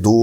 2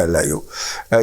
LIO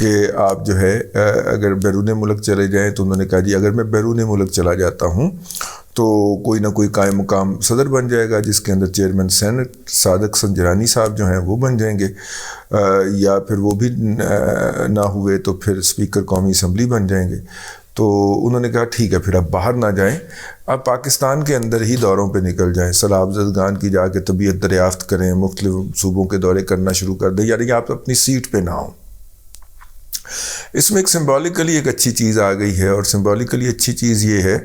کہ آپ جو ہے اگر بیرون ملک چلے جائیں، تو انہوں نے کہا جی اگر میں بیرون ملک چلا جاتا ہوں تو کوئی نہ کوئی قائم مقام صدر بن جائے گا، جس کے اندر چیئرمین سینٹ صادق سنجرانی صاحب جو ہیں وہ بن جائیں گے، یا پھر وہ بھی نہ ہوئے تو پھر اسپیکر قومی اسمبلی بن جائیں گے۔ تو انہوں نے کہا ٹھیک ہے، پھر اب باہر نہ جائیں، اب پاکستان کے اندر ہی دوروں پہ نکل جائیں، سیلاب زدگان کی جا کے طبیعت دریافت کریں، مختلف صوبوں کے دورے کرنا شروع کر دیں، یعنی آپ اپنی سیٹ پہ نہ ہوں۔ اس میں ایک سمبولیکلی ایک اچھی چیز آ گئی ہے، اور سمبولیکلی اچھی چیز یہ ہے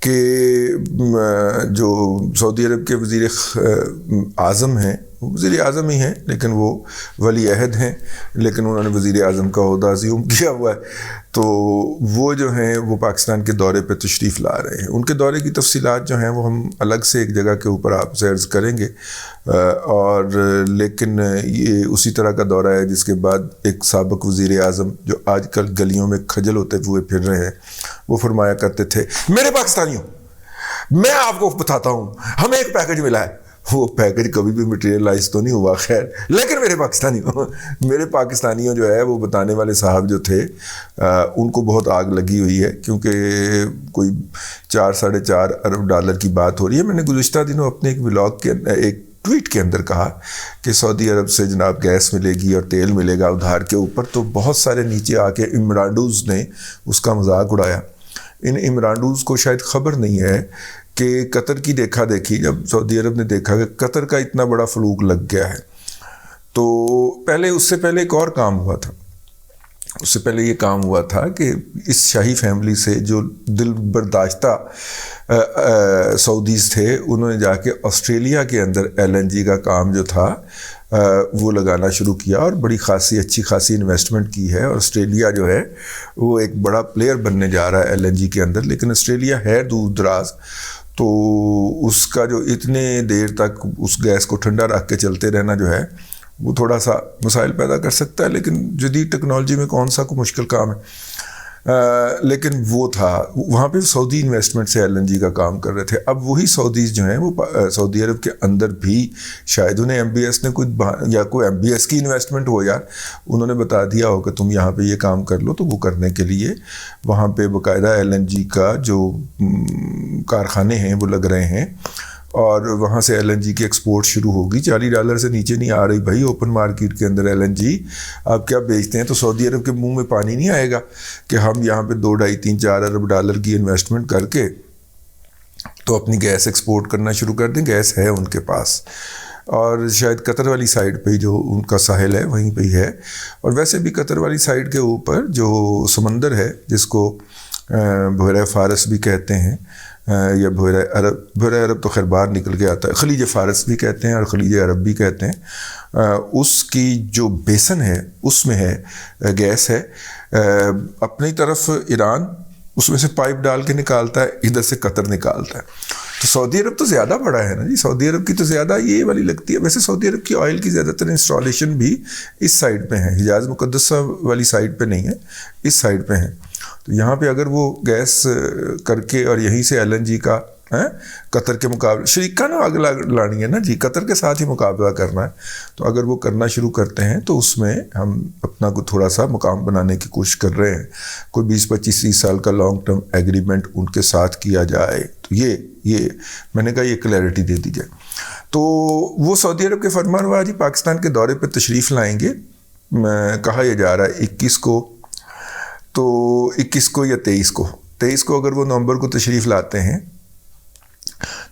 کہ جو سعودی عرب کے وزیر اعظم ہیں، وزیر اعظم ہی ہیں لیکن وہ ولی عہد ہیں، لیکن انہوں نے وزیر اعظم کا عہدہ اسیوم کیا ہوا ہے، تو وہ جو ہیں وہ پاکستان کے دورے پہ تشریف لا رہے ہیں۔ ان کے دورے کی تفصیلات جو ہیں وہ ہم الگ سے ایک جگہ کے اوپر آپ سے عرض کریں گے، اور لیکن یہ اسی طرح کا دورہ ہے جس کے بعد ایک سابق وزیر اعظم جو آج کل گلیوں میں کھجل ہوتے ہوئے پھر رہے ہیں، وہ فرمایا کرتے تھے میرے پاکستانیوں، میں آپ کو بتاتا ہوں ہمیں ایک پیکج ملا ہے، وہ پیکج کبھی بھی مٹیریلائز تو نہیں ہوا خیر، لیکن میرے پاکستانیوں جو ہے وہ بتانے والے صاحب جو تھے ان کو بہت آگ لگی ہوئی ہے، کیونکہ کوئی 4-4.5 ارب ڈالر کی بات ہو رہی ہے۔ میں نے گزشتہ دنوں اپنے ایک ولاگ کے ایک ٹویٹ کے اندر کہا کہ سعودی عرب سے جناب گیس ملے گی اور تیل ملے گا ادھار کے اوپر، تو بہت سارے نیچے آ کے امرانڈوز نے اس کا مذاق اڑایا۔ ان امرانڈوز کو شاید خبر نہیں ہے کہ قطر کی دیکھا دیکھی، جب سعودی عرب نے دیکھا کہ قطر کا اتنا بڑا فلوک لگ گیا ہے، تو اس سے پہلے ایک اور کام ہوا تھا۔ اس سے پہلے یہ کام ہوا تھا کہ اس شاہی فیملی سے جو دل برداشتہ سعودیز تھے، انہوں نے جا کے آسٹریلیا کے اندر LNG کا کام جو تھا وہ لگانا شروع کیا، اور بڑی اچھی خاصی انویسٹمنٹ کی ہے، اور آسٹریلیا جو ہے وہ ایک بڑا پلیئر بننے جا رہا ہے LNG کے اندر۔ لیکن آسٹریلیا ہے دور دراز، تو اس کا جو اتنے دیر تک اس گیس کو ٹھنڈا رکھ کے چلتے رہنا جو ہے وہ تھوڑا سا مسائل پیدا کر سکتا ہے، لیکن جدید ٹیکنالوجی میں کون سا کوئی مشکل کام ہے۔ لیکن وہ تھا وہاں پہ سعودی انویسٹمنٹ سے LNG کا کام کر رہے تھے۔ اب وہی سعودیز جو ہیں وہ سعودی عرب کے اندر بھی شاید انہیں MBS نے کوئی MBS کی انویسٹمنٹ ہو، یار انہوں نے بتا دیا ہو کہ تم یہاں پہ یہ کام کر لو، تو وہ کرنے کے لیے وہاں پہ باقاعدہ LNG کا جو کارخانے ہیں وہ لگ رہے ہیں، اور وہاں سے LNG کی ایکسپورٹ شروع ہوگی۔ $40 سے نیچے نہیں آ رہی بھائی اوپن مارکیٹ کے اندر LNG، آپ کیا بیچتے ہیں؟ تو سعودی عرب کے منہ میں پانی نہیں آئے گا کہ ہم یہاں پہ 2, 2.5, 3, 4 ارب ڈالر کی انویسٹمنٹ کر کے تو اپنی گیس ایکسپورٹ کرنا شروع کر دیں۔ گیس ہے ان کے پاس، اور شاید قطر والی سائڈ پہ جو ان کا ساحل ہے وہیں پہ ہی ہے، اور ویسے بھی قطر والی سائڈ کے اوپر جو سمندر ہے جس کو بحیرہ فارس بھی کہتے ہیں، یا بحیرہ عرب تو خیر باہر نکل کے آتا ہے، خلیج فارس بھی کہتے ہیں اور خلیج عرب بھی کہتے ہیں، اس کی جو بیسن ہے اس میں ہے گیس ہے۔ اپنی طرف ایران اس میں سے پائپ ڈال کے نکالتا ہے، ادھر سے قطر نکالتا ہے، تو سعودی عرب تو زیادہ بڑا ہے نا جی، سعودی عرب کی تو زیادہ یہ والی لگتی ہے۔ ویسے سعودی عرب کی آئل کی زیادہ تر انسٹالیشن بھی اس سائڈ پہ ہیں، حجاز مقدسہ والی سائڈ پہ نہیں ہے، اس سائڈ پہ ہیں۔ تو یہاں پہ اگر وہ گیس کر کے اور یہیں سے LNG کا قطر کے مقابلے شریکہ نا آگ لانی ہے نا جی، قطر کے ساتھ ہی مقابلہ کرنا ہے، تو اگر وہ کرنا شروع کرتے ہیں تو اس میں ہم اپنا کو تھوڑا سا مقام بنانے کی کوشش کر رہے ہیں۔ کوئی 20, 25, 30 سال کا لانگ ٹرم ایگریمنٹ ان کے ساتھ کیا جائے، تو یہ میں نے کہا یہ کلیئرٹی دے دی جائے۔ تو وہ سعودی عرب کے فرمانروا جی پاکستان کے دورے پہ تشریف لائیں گے، کہا یہ جا رہا ہے 21 کو، تو 21 کو یا 23 کو اگر وہ نومبر کو تشریف لاتے ہیں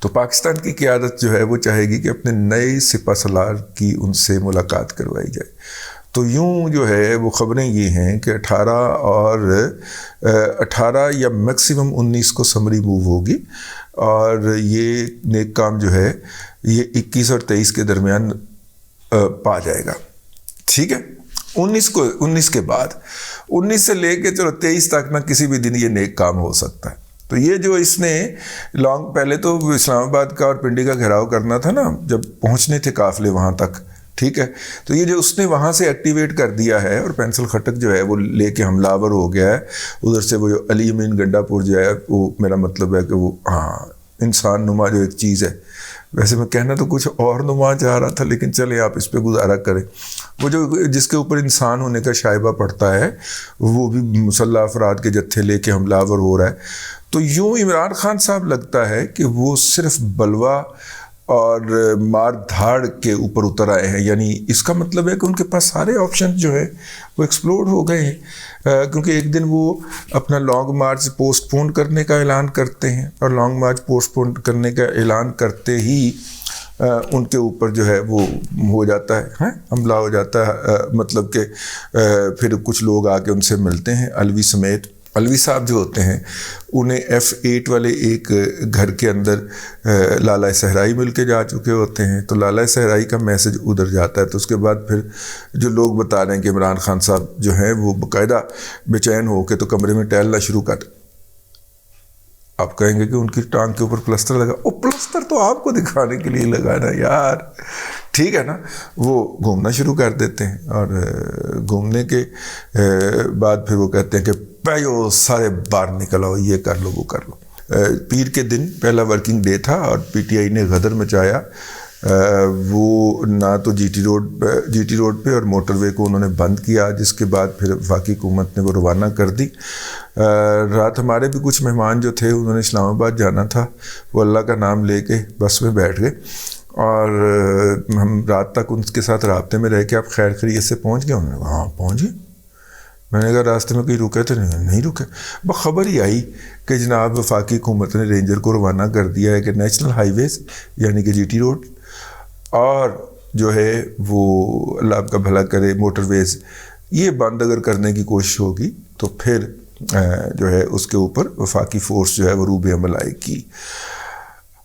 تو پاکستان کی قیادت جو ہے وہ چاہے گی کہ اپنے نئے سپہ سالار کی ان سے ملاقات کروائی جائے۔ تو یوں جو ہے وہ خبریں یہ ہیں کہ 18 یا میکسیمم 19 کو سمری موو ہوگی، اور یہ نیک کام جو ہے یہ 21 اور 23 کے درمیان پا جائے گا، ٹھیک ہے۔ 19 کے بعد 19 سے لے کے چلو 23 تک نہ کسی بھی دن یہ نیک کام ہو سکتا ہے۔ تو یہ جو اس نے پہلے تو اسلام آباد کا اور پنڈی کا گھیراؤ کرنا تھا نا، جب پہنچنے تھے قافلے وہاں تک، ٹھیک ہے، تو یہ جو اس نے وہاں سے ایکٹیویٹ کر دیا ہے، اور پینسل خٹک جو ہے وہ لے کے حملہ آور ہو گیا ہے ادھر سے، وہ جو علی امین گنڈا پور جو ہے وہ میرا مطلب ہے کہ وہ انسان نما جو ایک چیز ہے، ویسے میں کہنا تو کچھ اور نما چاہ رہا تھا، لیکن چلیں آپ اس پہ گزارا کریں، وہ جو جس کے اوپر انسان ہونے کا شائبہ پڑتا ہے وہ بھی مسلح افراد کے جتھے لے کے حملہ آور ہو رہا ہے. تو یوں عمران خان صاحب لگتا ہے کہ وہ صرف بلوا اور مار دھاڑ کے اوپر اتر آئے ہیں. یعنی اس کا مطلب ہے کہ ان کے پاس سارے آپشن جو ہے وہ ایکسپلور ہو گئے ہیں، کیونکہ ایک دن وہ اپنا لانگ مارچ پوسٹ پون کرنے کا اعلان کرتے ہیں، اور لانگ مارچ پوسٹ پون کرنے کا اعلان کرتے ہی ان کے اوپر جو ہے وہ ہو جاتا ہے، حملہ ہو جاتا ہے. مطلب کہ پھر کچھ لوگ آ کے ان سے ملتے ہیں، علوی سمیت. علوی صاحب جو ہوتے ہیں انہیں F8 والے ایک گھر کے اندر لالہ صحرائی مل کے جا چکے ہوتے ہیں، تو لالہ صحرائی کا میسج ادھر جاتا ہے. تو اس کے بعد پھر جو لوگ بتا رہے ہیں کہ عمران خان صاحب جو ہیں وہ باقاعدہ بے چین ہو کے تو کمرے میں ٹہلنا شروع کر. آپ کہیں گے کہ ان کی ٹانگ کے اوپر پلسٹر لگا، او پلسٹر تو آپ کو دکھانے کے لیے لگا نا یار، ٹھیک ہے نا. وہ گھومنا شروع کر دیتے ہیں، اور گھومنے کے بعد پھر وہ کہتے ہیں کہ پیو سارے باہر نکل آؤ، یہ کر لو وہ کر لو. پیر کے دن پہلا ورکنگ ڈے تھا اور پی ٹی آئی نے غدر مچایا. وہ نہ تو جی ٹی روڈ پہ اور موٹر وے کو انہوں نے بند کیا، جس کے بعد پھر وفاقی حکومت نے وہ روانہ کر دی. رات ہمارے بھی کچھ مہمان جو تھے انہوں نے اسلام آباد جانا تھا، وہ اللہ کا نام لے کے بس میں بیٹھ گئے، اور ہم رات تک ان کے ساتھ رابطے میں رہ کے آپ خیر خیریت سے پہنچ گئے؟ انہوں نے کہا ہاں پہنچ گئے. میں نے کہا راستے میں کہیں رکے تھے؟ نہیں رکے. خبر ہی آئی کہ جناب وفاقی حکومت نے رینجر کو روانہ کر دیا ہے کہ نیشنل ہائی ویز یعنی کہ جی ٹی روڈ اور جو ہے وہ اللہ آپ کا بھلا کرے موٹر ویز، یہ بند اگر کرنے کی کوشش ہوگی تو پھر جو ہے اس کے اوپر وفاقی فورس جو ہے وہ روب عمل آئے گی.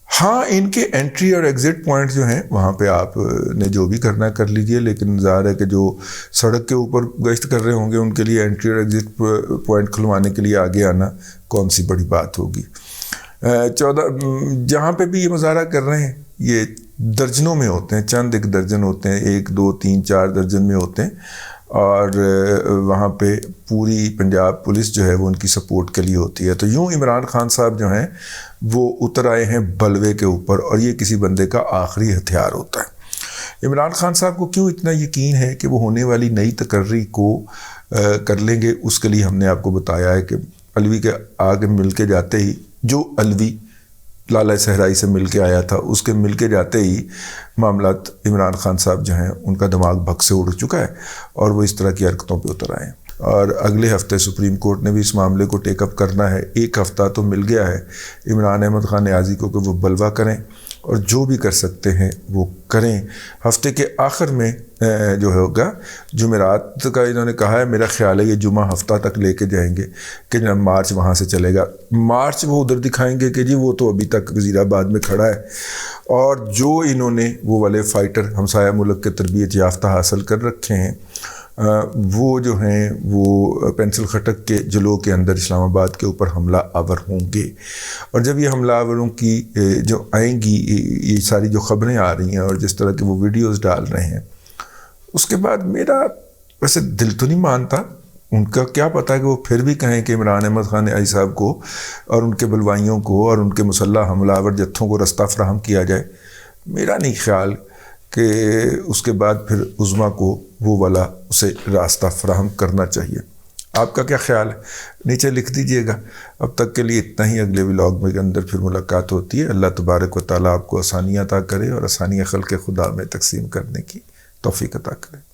ہاں ان کے انٹری اور ایگزٹ پوائنٹ جو ہیں وہاں پہ آپ نے جو بھی کرنا ہے کر لیجئے، لیکن ظاہر ہے کہ جو سڑک کے اوپر گشت کر رہے ہوں گے ان کے لیے انٹری اور ایگزٹ پوائنٹ کھلوانے کے لیے آگے آنا کون سی بڑی بات ہوگی. 14 جہاں پہ بھی یہ مظاہرہ کر رہے ہیں یہ درجنوں میں ہوتے ہیں، چند ایک درجن ہوتے ہیں، 1 2 3 4 درجن میں ہوتے ہیں، اور وہاں پہ پوری پنجاب پولیس جو ہے وہ ان کی سپورٹ کے لیے ہوتی ہے. تو یوں عمران خان صاحب جو ہیں وہ اتر آئے ہیں بلوے کے اوپر، اور یہ کسی بندے کا آخری ہتھیار ہوتا ہے. عمران خان صاحب کو کیوں اتنا یقین ہے کہ وہ ہونے والی نئی تقرری کو کر لیں گے؟ اس کے لیے ہم نے آپ کو بتایا ہے کہ علوی کے آگے مل کے جاتے ہی، جو علوی لالہ صحرائی سے مل کے آیا تھا اس کے مل کے جاتے ہی معاملات عمران خان صاحب جو ہیں ان کا دماغ بھگ سے اڑ چکا ہے، اور وہ اس طرح کی حرکتوں پہ اتر آئے ہیں. اور اگلے ہفتے سپریم کورٹ نے بھی اس معاملے کو ٹیک اپ کرنا ہے. 1 ہفتہ تو مل گیا ہے عمران احمد خان نیازی کو کہ وہ بلوا کریں اور جو بھی کر سکتے ہیں وہ کریں. ہفتے کے آخر میں جو ہوگا جمعرات کا انہوں نے کہا ہے، میرا خیال ہے یہ جمعہ ہفتہ تک لے کے جائیں گے کہ جناب مارچ وہاں سے چلے گا. مارچ وہ ادھر دکھائیں گے کہ جی وہ تو ابھی تک وزیر آباد میں کھڑا ہے، اور جو انہوں نے وہ والے فائٹر ہمسایہ ملک کے تربیت یافتہ حاصل کر رکھے ہیں وہ جو ہیں وہ پینسل خٹک کے جلو کے اندر اسلام آباد کے اوپر حملہ آور ہوں گے. اور جب یہ حملہ آوروں کی جو آئیں گی یہ ساری جو خبریں آ رہی ہیں اور جس طرح کے وہ ویڈیوز ڈال رہے ہیں، اس کے بعد میرا ویسے دل تو نہیں مانتا، ان کا کیا پتہ کہ وہ پھر بھی کہیں کہ عمران احمد خان نیازی صاحب کو اور ان کے بلوائیوں کو اور ان کے مسلح حملہ آور جتھوں کو رستہ فراہم کیا جائے. میرا نہیں خیال کہ اس کے بعد پھر عظمیٰ کو وہ والا اسے راستہ فراہم کرنا چاہیے. آپ کا کیا خیال ہے؟ نیچے لکھ دیجئے گا. اب تک کے لیے اتنا ہی، اگلے ولاگ میں کے اندر پھر ملاقات ہوتی ہے. اللہ تبارک و تعالیٰ آپ کو آسانیاں عطا کرے اور آسانیاں خلق خدا میں تقسیم کرنے کی توفیق عطا کرے.